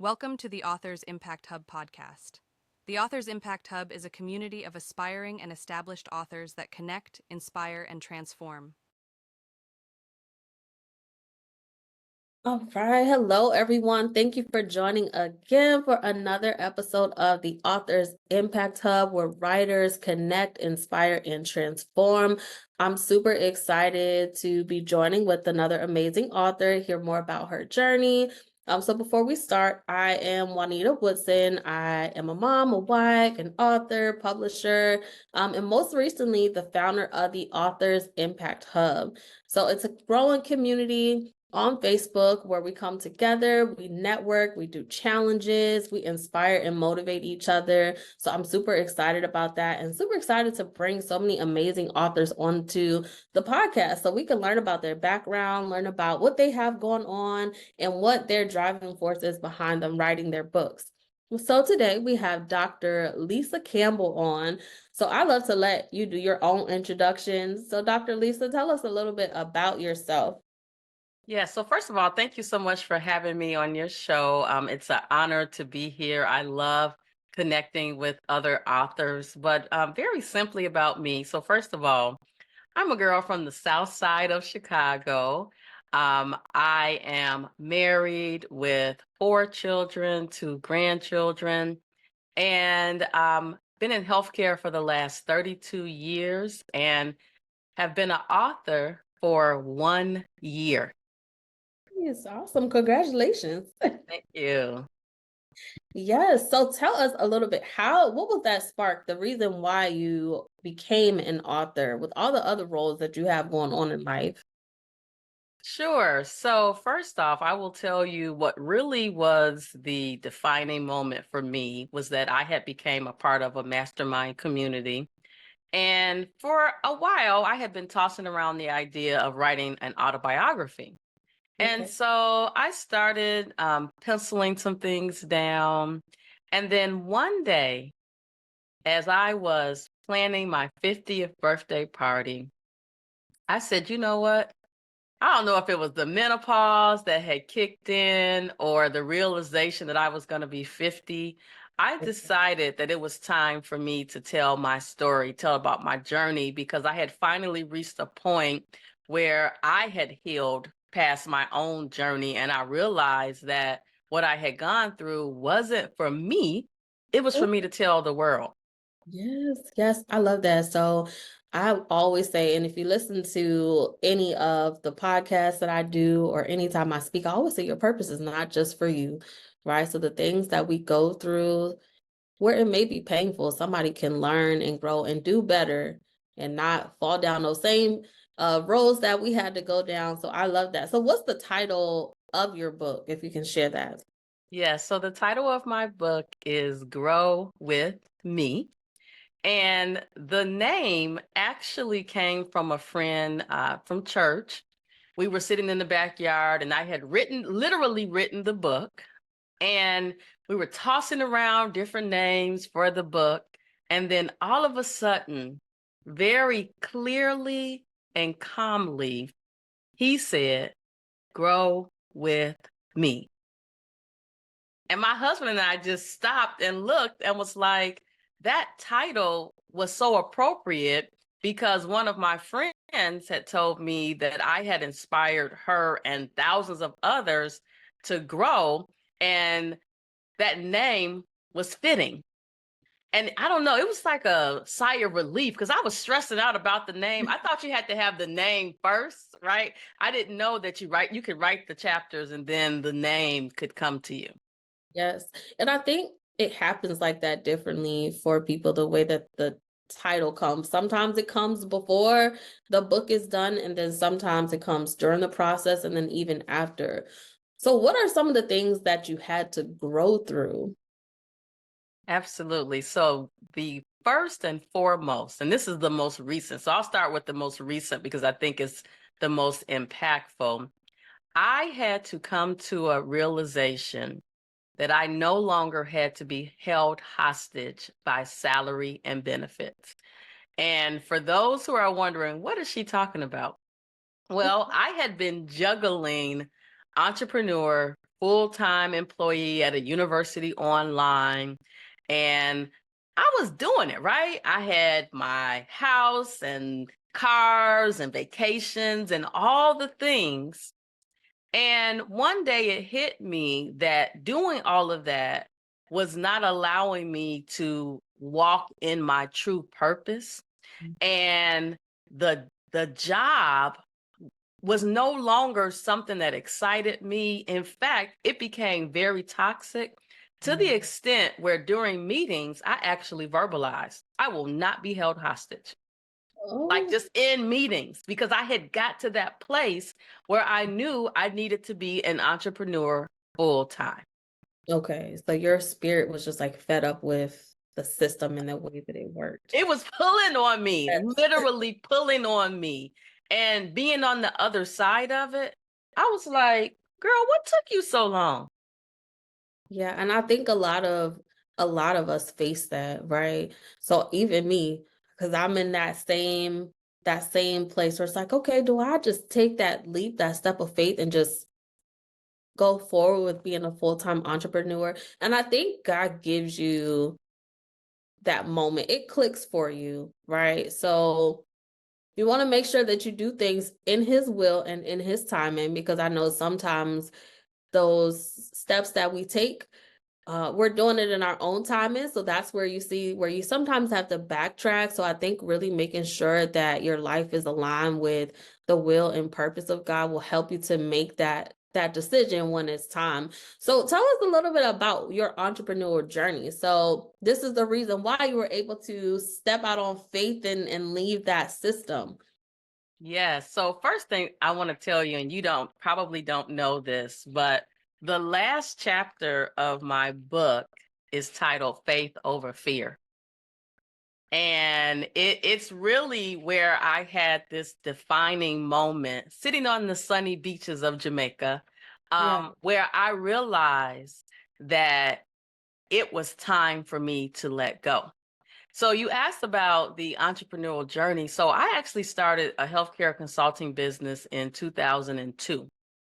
Welcome to the Authors Impact Hub podcast. The Authors Impact Hub is a community of aspiring and established authors that connect, inspire, and transform. All right. Hello, everyone. Thank you for joining again for another episode of the Authors Impact Hub, where writers connect, inspire, and transform. I'm super excited to be joining with another amazing author, hear more about her journey. So before we start, I am Juanita Woodson. I am a mom, a wife, an author, publisher, and most recently, the founder of the Authors Impact Hub. So it's a growing community on Facebook where we come together, we network, we do challenges, we inspire and motivate each other. So I'm super excited about that and super excited to bring so many amazing authors onto the podcast so we can learn about their background, learn about what they have going on and what their driving force is behind them writing their books. So today we have Dr. Lisa Campbell on. So I love to let you do your own introduction. So Dr. Lisa, tell us a little bit about yourself. Yeah, so first of all, thank you so much for having me on your show. It's an honor to be here. I love connecting with other authors, but very simply about me. So, first of all, I'm a girl from the South Side of Chicago. I am married with 4 children, 2 grandchildren, and been in healthcare for the last 32 years and have been an author for 1 year. Yes, awesome. Congratulations. Thank you. Yes. So tell us a little bit what was that spark, the reason why you became an author with all the other roles that you have going on in life? Sure. So first off, I will tell you what really was the defining moment for me was that I had became a part of a mastermind community. And for a while, I had been tossing around the idea of writing an autobiography. And Okay. so I started penciling some things down. And then one day, as I was planning my 50th birthday party, I said, you know what? I don't know if it was the menopause that had kicked in or the realization that I was going to be 50. I Okay. decided that it was time for me to tell my story, tell about my journey, because I had finally reached a point where I had healed past my own journey. And I realized that what I had gone through wasn't for me, it was for me to tell the world. Yes, yes, I love that. So I always say, and if you listen to any of the podcasts that I do or anytime I speak, I always say your purpose is not just for you, right? So the things that we go through, where it may be painful, somebody can learn and grow and do better and not fall down those same roads that we had to go down. So I love that. So what's the title of your book, if you can share that? Yes. So the title of my book is Grow with Me. And the name actually came from a friend from church. We were sitting in the backyard and I had literally written the book. And we were tossing around different names for the book. And then all of a sudden, very clearly and calmly, he said, Grow with me. And my husband and I just stopped and looked and was like, that title was so appropriate because one of my friends had told me that I had inspired her and thousands of others to grow. And that name was fitting. And I don't know, it was like a sigh of relief because I was stressing out about the name. I thought you had to have the name first, right? I didn't know that you could write the chapters and then the name could come to you. Yes. And I think it happens like that differently for people, the way that the title comes. Sometimes it comes before the book is done, and then sometimes it comes during the process, and then even after. So, what are some of the things that you had to grow through? Absolutely. So the first and foremost, and this is the most recent. So I'll start with the most recent because I think it's the most impactful. I had to come to a realization that I no longer had to be held hostage by salary and benefits. And for those who are wondering, what is she talking about? Well, I had been juggling entrepreneur, full-time employee at a university online, and I was doing it, right? I had my house and cars and vacations and all the things. And one day it hit me that doing all of that was not allowing me to walk in my true purpose. And the job was no longer something that excited me. In fact, it became very toxic to the extent where during meetings, I actually verbalized, I will not be held hostage. Like Oh, just in meetings, because I had got to that place where I knew I needed to be an entrepreneur full time. okay. So your spirit was just like fed up with the system and the way that it worked. It was pulling on me, Yes. literally pulling on me. And being on the other side of it, I was like, girl, what took you so long? Yeah, and I think a lot of us face that, right? So even me, because I'm in that same place where it's like, okay, do I just take that leap, that step of faith and just go forward with being a full-time entrepreneur? And I think God gives you that moment. It clicks for you, right? So you want to make sure that you do things in his will and in his timing, because I know sometimes those steps that we take, we're doing it in our own timing. So that's where you see where you sometimes have to backtrack. So I think really making sure that your life is aligned with the will and purpose of God will help you to make that decision when it's time. So tell us a little bit about your entrepreneurial journey. So this is the reason why you were able to step out on faith and leave that system. Yes. So first thing I want to tell you, and you probably don't know this, but the last chapter of my book is titled Faith Over Fear. And it's really where I had this defining moment sitting on the sunny beaches of Jamaica, Yeah. where I realized that it was time for me to let go. So you asked about the entrepreneurial journey. So I actually started a healthcare consulting business in 2002,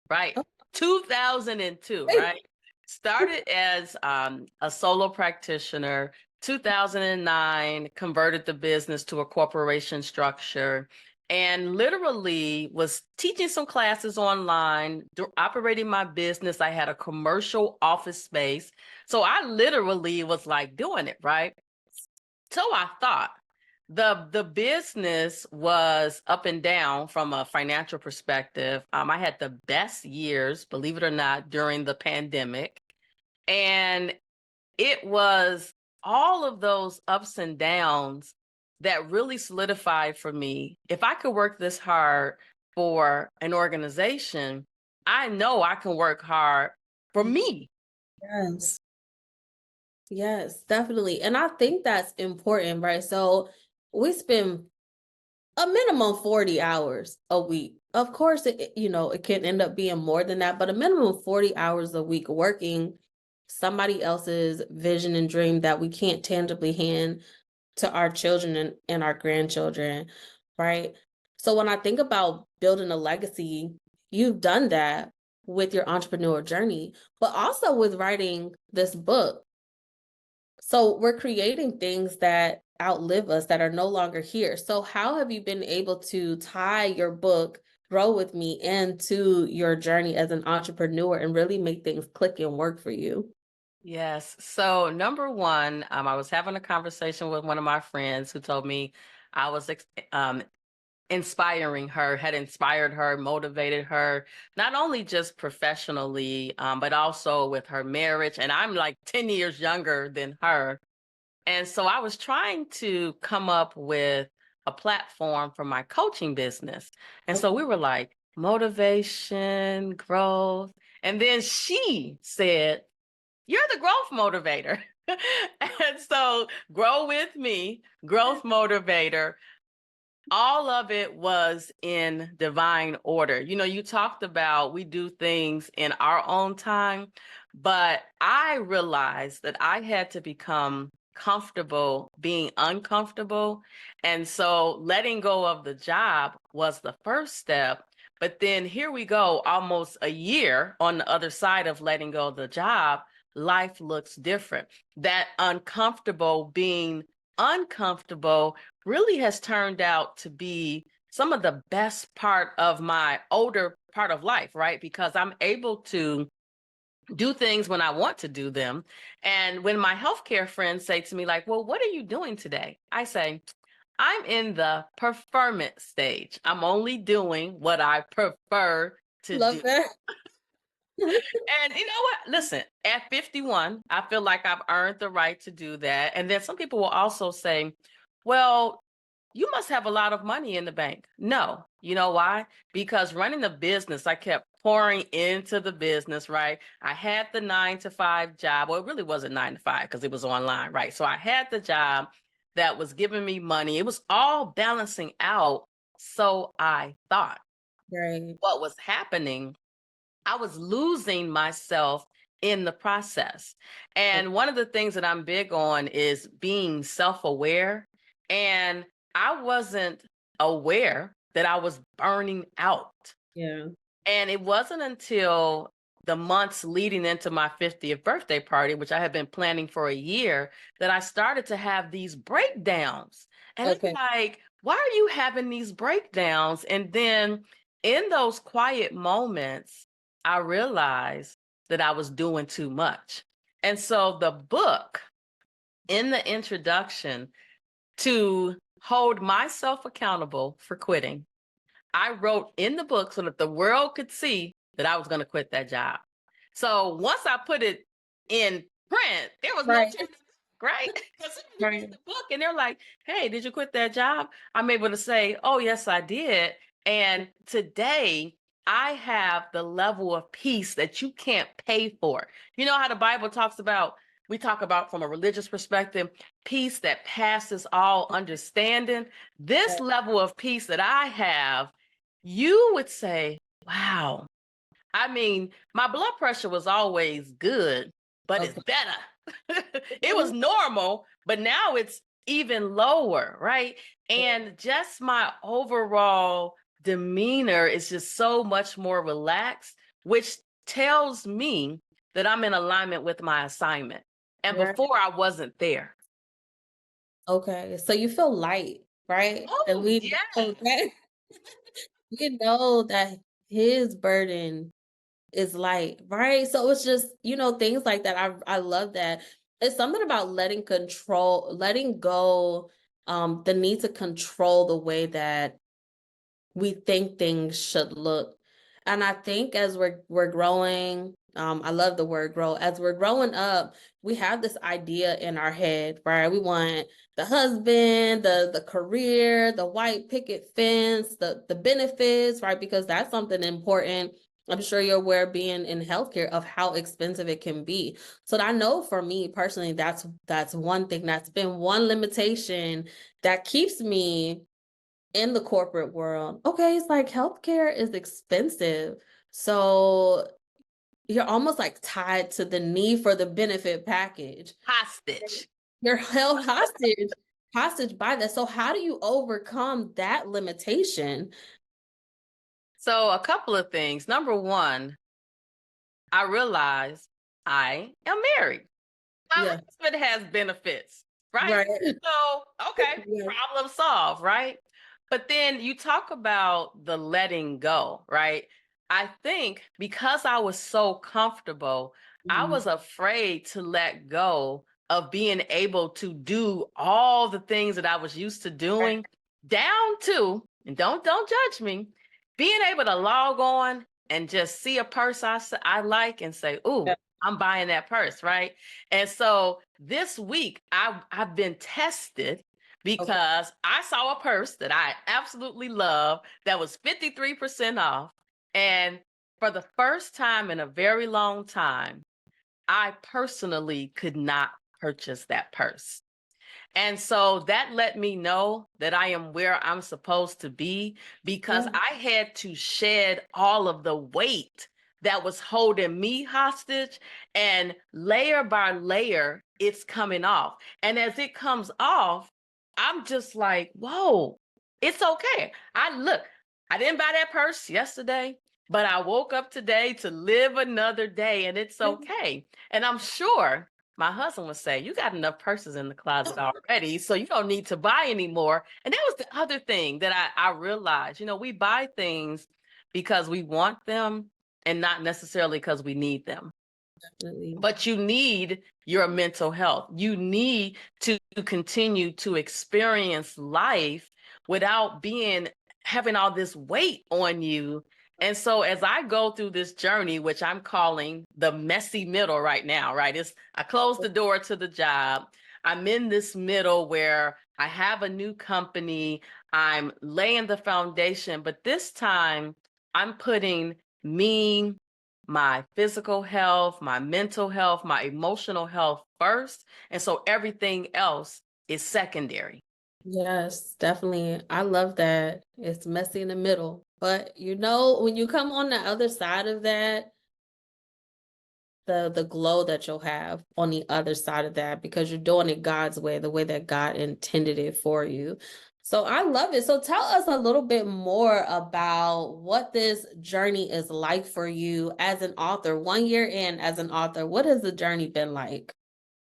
right? 2002, Okay. right? Started as a solo practitioner. 2009, converted the business to a corporation structure and literally was teaching some classes online, operating my business. I had a commercial office space. So I literally was like doing it, right? So I thought the business was up and down from a financial perspective. I had the best years, believe it or not, during the pandemic. And it was all of those ups and downs that really solidified for me. If I could work this hard for an organization, I know I can work hard for me. Yes. Yes, definitely. And I think that's important, right? So we spend a minimum 40 hours a week. Of course, it can end up being more than that, but a minimum of 40 hours a week working somebody else's vision and dream that we can't tangibly hand to our children and our grandchildren, right? So when I think about building a legacy, you've done that with your entrepreneurial journey, but also with writing this book. So we're creating things that outlive us, that are no longer here. So how have you been able to tie your book, Grow With Me, into your journey as an entrepreneur and really make things click and work for you? Yes. So number one, I was having a conversation with one of my friends who told me I was inspiring her, had inspired her, motivated her, not only just professionally, but also with her marriage. And I'm like 10 years younger than her. And so I was trying to come up with a platform for my coaching business. And so Okay. we were like, motivation, growth. And then she said, you're the growth motivator. And so, grow with me, growth motivator. All of it was in divine order. You know, you talked about we do things in our own time, but I realized that I had to become comfortable being uncomfortable. And so letting go of the job was the first step. But then here we go, almost a year on the other side of letting go of the job, life looks different. That uncomfortable being uncomfortable really has turned out to be some of the best part of my older part of life, right? Because I'm able to do things when I want to do them. And when my healthcare friends say to me, like, well, what are you doing today? I say, I'm in the preferment stage. I'm only doing what I prefer to Love do. that. And you know what? Listen, at 51, I feel like I've earned the right to do that. And then some people will also say, well, you must have a lot of money in the bank. No, you know why? Because running the business, I kept pouring into the business, right? I had the 9 to 5 job. Well, it really wasn't 9 to 5 because it was online, right? So I had the job that was giving me money. It was all balancing out. So I thought Right. what was happening, I was losing myself in the process. And one of the things that I'm big on is being self-aware. And I wasn't aware that I was burning out. Yeah. And it wasn't until the months leading into my 50th birthday party, which I had been planning for a year, that I started to have these breakdowns. And I'm Okay. like, why are you having these breakdowns? And then in those quiet moments, I realized that I was doing too much. And so the book, in the introduction, to hold myself accountable for quitting, I wrote in the book so that the world could see that I was going to quit that job. So once I put it in print, there was no Right. turning back, right? Because you read Right. the book and they're like, hey, did you quit that job? I'm able to say, oh, yes, I did. And today, I have the level of peace that you can't pay for. You know how the Bible talks about, we talk about from a religious perspective, peace that passes all understanding. This level of peace that I have, you would say, wow. I mean, my blood pressure was always good, but it's Okay. better. It was normal, but now it's even lower, right? And just my overall demeanor is just so much more relaxed, which tells me that I'm in alignment with my assignment. And Right. before I wasn't there. Okay. So you feel light, right? And Oh, we yeah. know that we know that his burden is light, right? So it's just, things like that. I love that. It's something about letting go, the need to control the way that we think things should look. And I think as we're growing, I love the word grow. As we're growing up, we have this idea in our head, right? We want the husband, the career, the white picket fence, the benefits, right? Because that's something important. I'm sure you're aware, being in healthcare, of how expensive it can be. So I know for me personally, that's one thing, that's been one limitation that keeps me in the corporate world. Okay, it's like healthcare is expensive. So you're almost like tied to the need for the benefit package. Hostage. You're held hostage by that. So how do you overcome that limitation? So, a couple of things. Number one, I realized I am married. My Yeah. husband has benefits, right? Right. So, okay, Yeah. problem solved, right? But then you talk about the letting go, right? I think because I was so comfortable, I Mhm. was afraid to let go of being able to do all the things that I was used to doing, down to, and don't judge me, being able to log on and just see a purse I like and say, "Ooh, Yeah. I'm buying that purse," right? And so this week I've been tested Okay. because I saw a purse that I absolutely love that was 53% off. And for the first time in a very long time, I personally could not purchase that purse. And so that let me know that I am where I'm supposed to be, because Yeah. I had to shed all of the weight that was holding me hostage, and layer by layer, it's coming off. And as it comes off, I'm just like, whoa, it's okay. I look, I didn't buy that purse yesterday, but I woke up today to live another day, and it's okay. And I'm sure my husband would say, you got enough purses in the closet already, so you don't need to buy anymore. And that was the other thing that I realized, we buy things because we want them and not necessarily because we need them. Definitely. But you need your mental health. You need to continue to experience life without having all this weight on you. And so as I go through this journey, which I'm calling the messy middle right now, right? I closed the door to the job. I'm in this middle where I have a new company. I'm laying the foundation, but this time I'm putting me, my physical health, my mental health, my emotional health first. And so everything else is secondary. Yes, definitely. I love that. It's messy in the middle. But when you come on the other side of that, the glow that you'll have on the other side of that, because you're doing it God's way, the way that God intended it for you. So I love it. So tell us a little bit more about what this journey is like for you as an author. 1 year in as an author, what has the journey been like?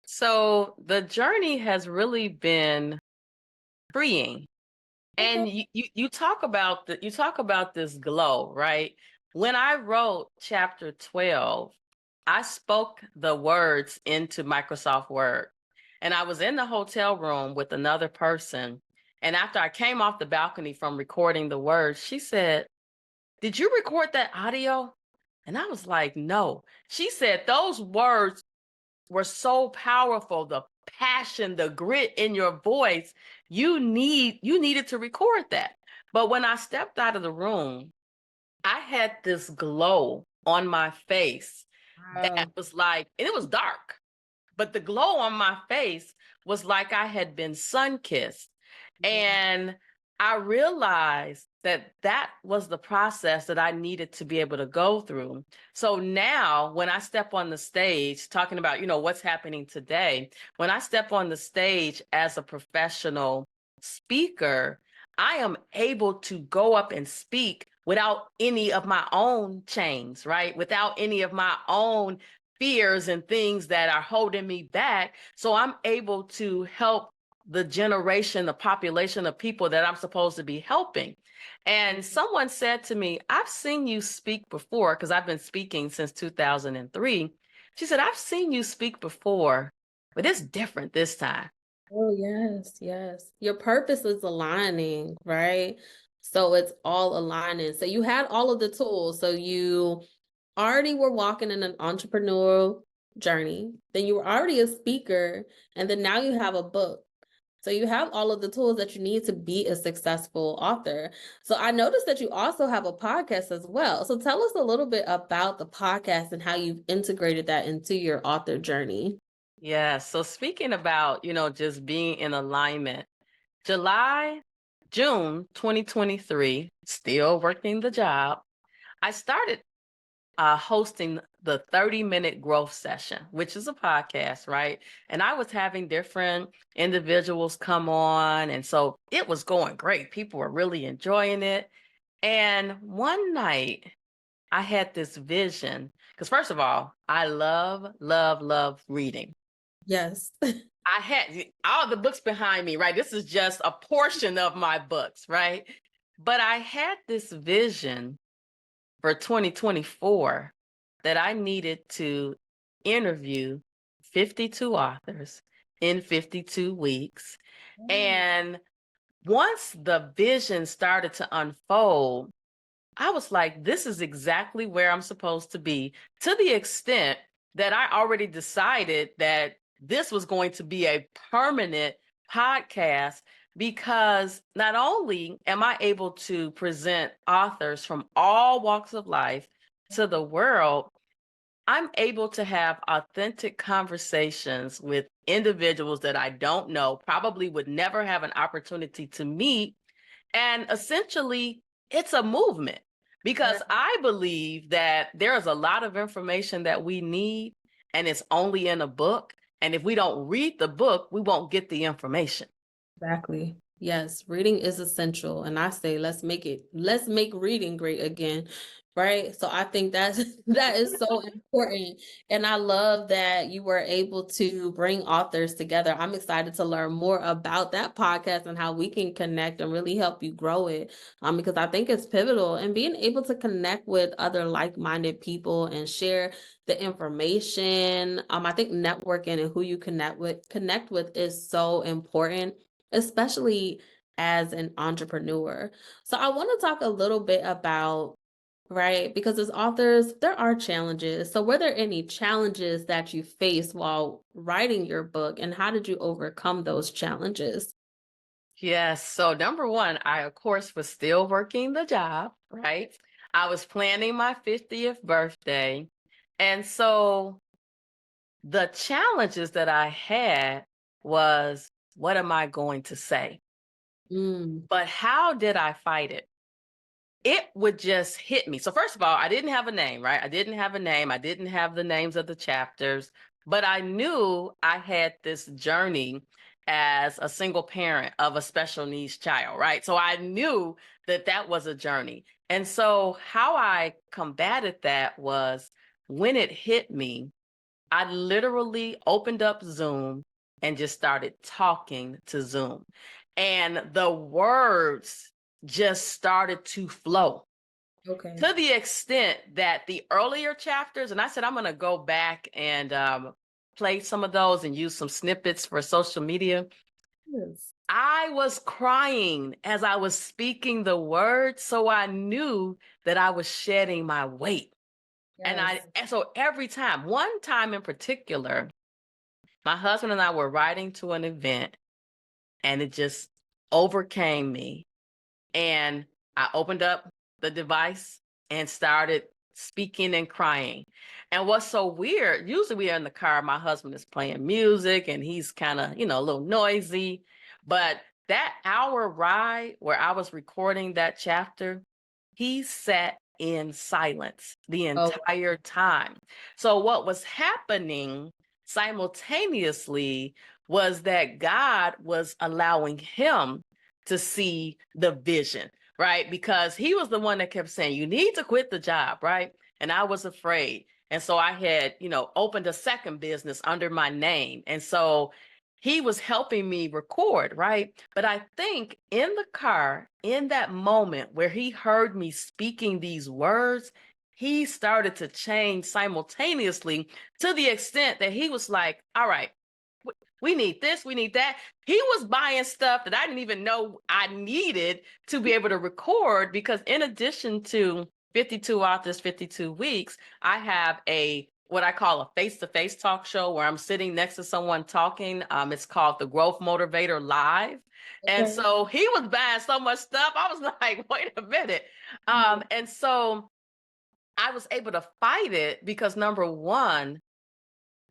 So the journey has really been freeing. And Okay. you talk about this glow, right? When I wrote chapter 12, I spoke the words into Microsoft Word. And I was in the hotel room with another person. And after I came off the balcony from recording the words, she said, "Did you record that audio?" And I was like, "No." She said, "Those words were so powerful, the passion, the grit in your voice. You needed to record that." But when I stepped out of the room, I had this glow on my face that Wow. was like, and it was dark, but the glow on my face was like I had been sun-kissed. And I realized that that was the process that I needed to be able to go through. So now when I step on the stage talking about, what's happening today, when I step on the stage as a professional speaker, I am able to go up and speak without any of my own chains, right? Without any of my own fears and things that are holding me back. So I'm able to help the population of people that I'm supposed to be helping. And someone said to me, "I've seen you speak before," because I've been speaking since 2003. She said, "I've seen you speak before, but it's different this time." Oh, yes, yes. Your purpose is aligning, right? So it's all aligning. So you had all of the tools. So you already were walking in an entrepreneurial journey. Then you were already a speaker. And then now you have a book. So you have all of the tools that you need to be a successful author. So I noticed that you also have a podcast as well. So tell us a little bit about the podcast and how you've integrated that into your author journey. Yeah. So speaking about, just being in alignment, June 2023, still working the job, I started hosting the 30-minute growth session, which is a podcast, right? And I was having different individuals come on. And so it was going great. People were really enjoying it. And one night I had this vision, because first of all, I love, love, love reading. Yes. I had all the books behind me, right? This is just a portion of my books, right? But I had this vision for 2024 that I needed to interview 52 authors in 52 weeks. And once the vision started to unfold, I was like, this is exactly where I'm supposed to be, to the extent that I already decided that this was going to be a permanent podcast, because not only am I able to present authors from all walks of life to the world, I'm able to have authentic conversations with individuals that I don't know, probably would never have an opportunity to meet. And essentially, it's a movement, because I believe that there is a lot of information that we need, and it's only in a book. And if we don't read the book, we won't get the information. Exactly. Yes, reading is essential. And I say, let's make reading great again. Right. So I think that's that is so important. And I love that you were able to bring authors together. I'm excited to learn more about that podcast and how we can connect and really help you grow it. Because I think it's pivotal, and being able to connect with other like-minded people and share the information. I think networking and who you connect with is so important, especially as an entrepreneur. So I want to talk a little bit about, right, because as authors, there are challenges. So were there any challenges that you faced while writing your book, and how did you overcome those challenges? Yes. So number one, I of course was still working the job, right? I was planning my 50th birthday. And so the challenges that I had was, what am I going to say? Mm, But how did I fight it? It would just hit me. So first of all, I didn't have a name, right? I didn't have a name. I didn't have the names of the chapters, but I knew I had this journey as a single parent of a special needs child, right? So I knew that that was a journey. And so how I combated that was, when it hit me, I literally opened up Zoom and just started talking to Zoom. And the words just started to flow, okay. to the extent that the earlier chapters, and I said, I'm going to go back and play some of those and use some snippets for social media. Yes. I was crying as I was speaking the words, so I knew that I was shedding my weight. Yes. And so every time, one time in particular, my husband and I were riding to an event, and it just overcame me. And I opened up the device and started speaking and crying. And what's so weird, usually we are in the car, my husband is playing music and he's kind of, a little noisy. But that hour ride where I was recording that chapter, he sat in silence the Oh, entire time. So what was happening simultaneously was that God was allowing him to see the vision, right? Because he was the one that kept saying, you need to quit the job, right? And I was afraid. And so I had, opened a second business under my name. And so he was helping me record, right? But I think in the car, in that moment where he heard me speaking these words, he started to change simultaneously, to the extent that he was like, all right, we need this, we need that. He was buying stuff that I didn't even know I needed to be able to record, because in addition to 52 authors, 52 weeks, I have what I call a face-to-face talk show where I'm sitting next to someone talking. It's called the Growth Motivator Live. And okay. so he was buying so much stuff. I was like, wait a minute. Mm, And so I was able to fight it because, number one,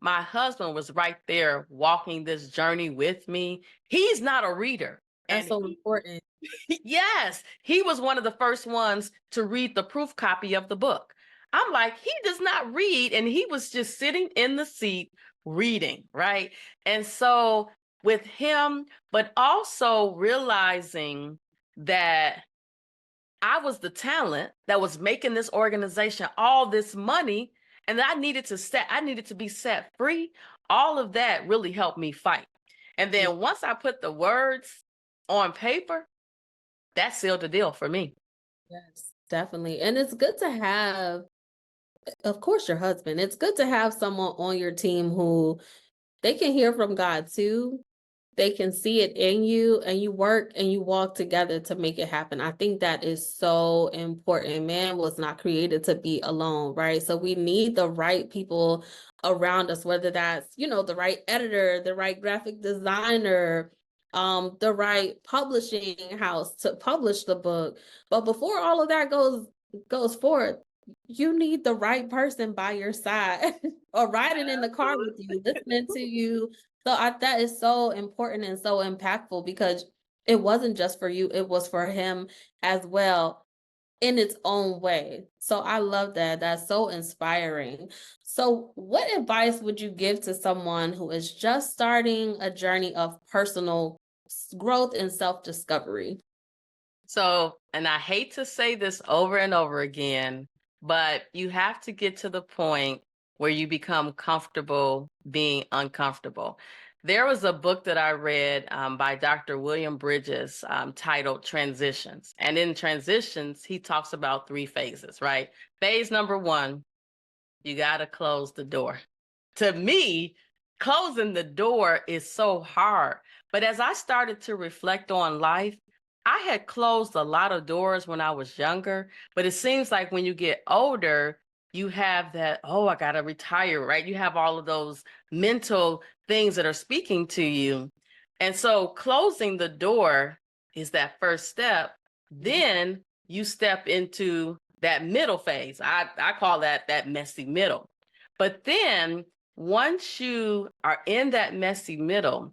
my husband was right there walking this journey with me. He's not a reader. that's And so important. yes, he was one of the first ones to read the proof copy of the book. I'm like, he does not read. And he was just sitting in the seat reading, right? And so with him, but also realizing that I was the talent that was making this organization all this money, and I needed to be set free. All of that really helped me fight. And Yeah, then once I put the words on paper, that sealed the deal for me. yes, definitely. And it's good to have, of course, your husband. It's good to have someone on your team who they can hear from God too. They can see it in you, and you work and you walk together to make it happen. I think that is so important. Man was not created to be alone, right? So we need the right people around us, whether that's, the right editor, the right graphic designer, the right publishing house to publish the book. But before all of that goes forth, you need the right person by your side or riding in the car with you, listening to you. That is so important and so impactful, because it wasn't just for you, it was for him as well in its own way. So I love that. That's so inspiring. So what advice would you give to someone who is just starting a journey of personal growth and self-discovery. So, and I hate to say this over and over again, but you have to get to the point where you become comfortable being uncomfortable. There was a book that I read by Dr. William Bridges titled Transitions. And in Transitions, he talks about 3 phases, right? Phase number 1, you got to close the door. To me, closing the door is so hard. But as I started to reflect on life, I had closed a lot of doors when I was younger, but it seems like when you get older, you have that, oh, I got to retire, right? You have all of those mental things that are speaking to you. And so closing the door is that first step. Then you step into that middle phase. I call that messy middle. But then once you are in that messy middle,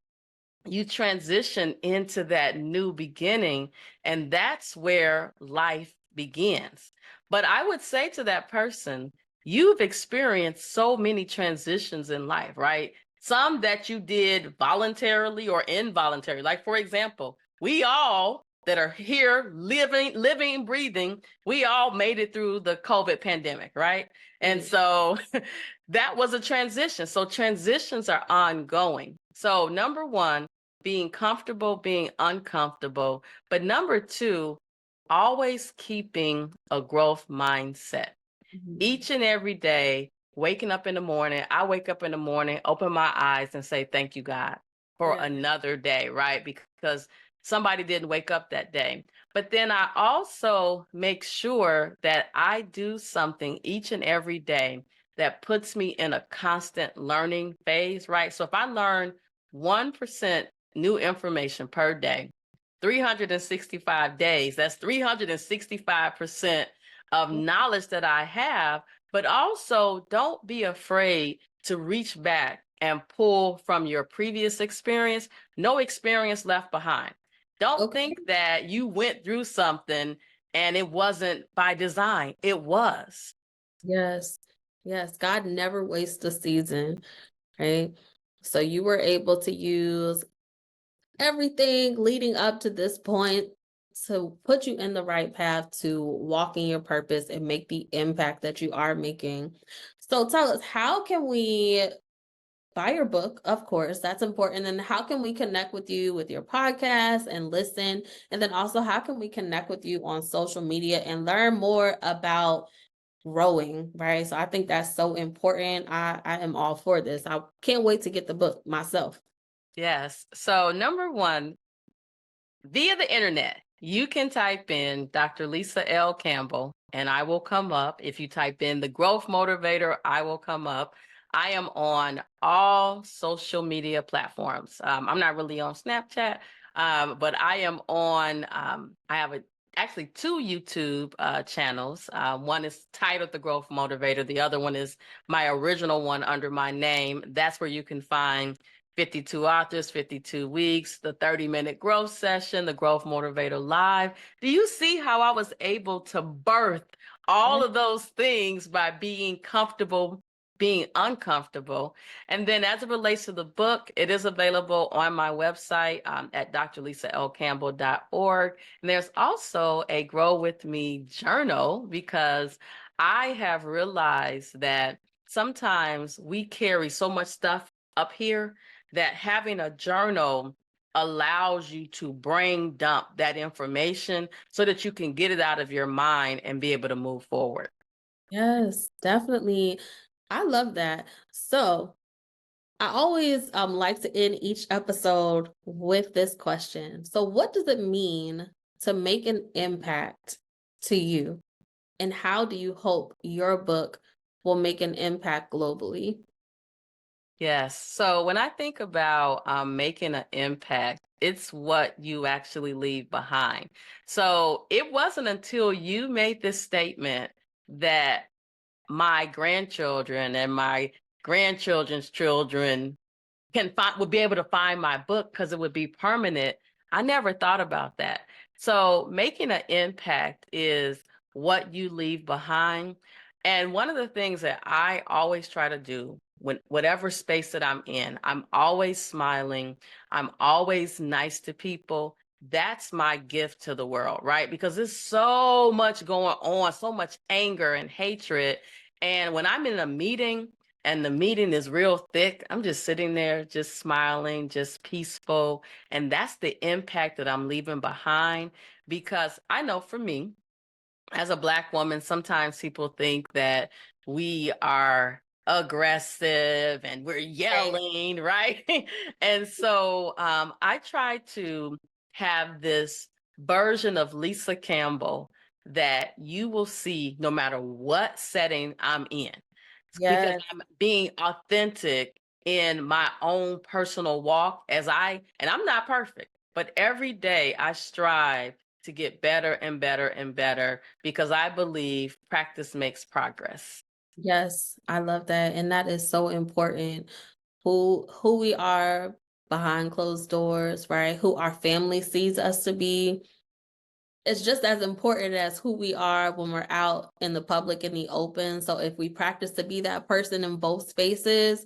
you transition into that new beginning, and that's where life begins. But I would say to that person, you've experienced so many transitions in life, right? Some that you did voluntarily or involuntarily. Like, for example, we all that are here living, breathing, we all made it through the COVID pandemic, right? And so that was a transition. So transitions are ongoing. So number 1, being comfortable, being uncomfortable. But number 2, always keeping a growth mindset. Each and every day, waking up in the morning, I wake up in the morning, open my eyes and say, thank you, God, for another day, right? Because somebody didn't wake up that day. But then I also make sure that I do something each and every day that puts me in a constant learning phase, right? So if I learn 1% new information per day, 365 days, that's 365% of knowledge that I have, but also don't be afraid to reach back and pull from your previous experience. No experience left behind. Don't think that you went through something and it wasn't by design. It was. Yes. Yes. God never wastes a season, right? So you were able to use everything leading up to this point to put you in the right path to walk in your purpose and make the impact that you are making. So tell us, how can we buy your book? Of course, that's important. And how can we connect with you with your podcast and listen? And then also, how can we connect with you on social media and learn more about growing, right? So I think that's so important. I am all for this. I can't wait to get the book myself. Yes. So number 1, via the internet, you can type in Dr. Lisa L. Campbell and I will come up. If you type in the growth motivator, I will come up. I am on all social media platforms. I'm not really on Snapchat, but I am on, I have actually 2 YouTube channels. One is titled The Growth Motivator. The other one is my original one under my name. That's where you can find 52 authors, 52 weeks, the 30-minute growth session, the Growth Motivator Live. Do you see how I was able to birth all of those things by being comfortable, being uncomfortable? And then as it relates to the book, it is available on my website at drlisaLcampbell.org. And there's also a Grow With Me journal because I have realized that sometimes we carry so much stuff up here that having a journal allows you to brain dump that information so that you can get it out of your mind and be able to move forward. Yes, definitely. I love that. So I always like to end each episode with this question. So what does it mean to make an impact to you? And how do you hope your book will make an impact globally? Yes. So when I think about making an impact, it's what you actually leave behind. So it wasn't until you made this statement that my grandchildren and my grandchildren's children would be able to find my book because it would be permanent. I never thought about that. So making an impact is what you leave behind. And one of the things that I always try to do whatever space that I'm in, I'm always smiling. I'm always nice to people. That's my gift to the world, right? Because there's so much going on, so much anger and hatred. And when I'm in a meeting and the meeting is real thick, I'm just sitting there, just smiling, just peaceful. And that's the impact that I'm leaving behind. Because I know for me, as a Black woman, sometimes people think that we are aggressive and we're yelling, right? And so I try to have this version of Lisa Campbell that you will see no matter what setting I'm in, because Yes. I'm being authentic in my own personal walk and I'm not perfect, but every day I strive to get better and better and better because I believe practice makes progress. Yes, I love that. And that is so important. Who we are behind closed doors, right? Who our family sees us to be. It's just as important as who we are when we're out in the public in the open. So if we practice to be that person in both spaces,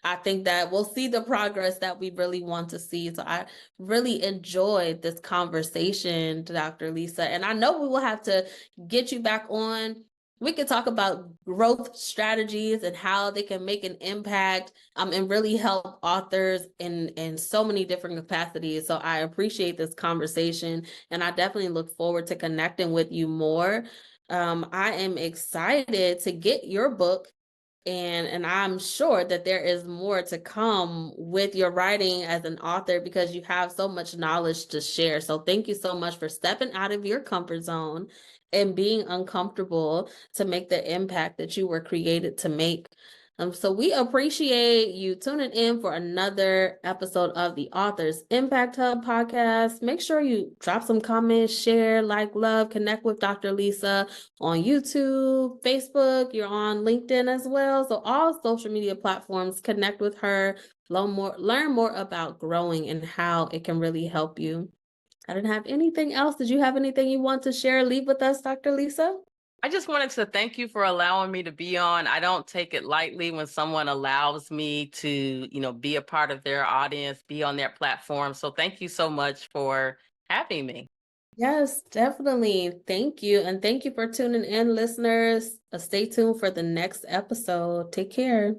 I think that we'll see the progress that we really want to see. So I really enjoyed this conversation, Dr. Lisa. And I know we will have to get you back on. We could talk about growth strategies and how they can make an impact and really help authors in so many different capacities. So I appreciate this conversation, and I definitely look forward to connecting with you more. I am excited to get your book, and I'm sure that there is more to come with your writing as an author because you have so much knowledge to share. So thank you so much for stepping out of your comfort zone and being uncomfortable to make the impact that you were created to make. So we appreciate you tuning in for another episode of the Authors Impact Hub podcast. Make sure you drop some comments, share, like, love, connect with Dr. Lisa on YouTube, Facebook. You're on LinkedIn as well. So all social media platforms, connect with her, learn more about growing and how it can really help you. I didn't have anything else. Did you have anything you want to share? Leave with us, Dr. Lisa? I just wanted to thank you for allowing me to be on. I don't take it lightly when someone allows me to, be a part of their audience, be on their platform. So thank you so much for having me. Yes, definitely. Thank you. And thank you for tuning in, listeners. Stay tuned for the next episode. Take care.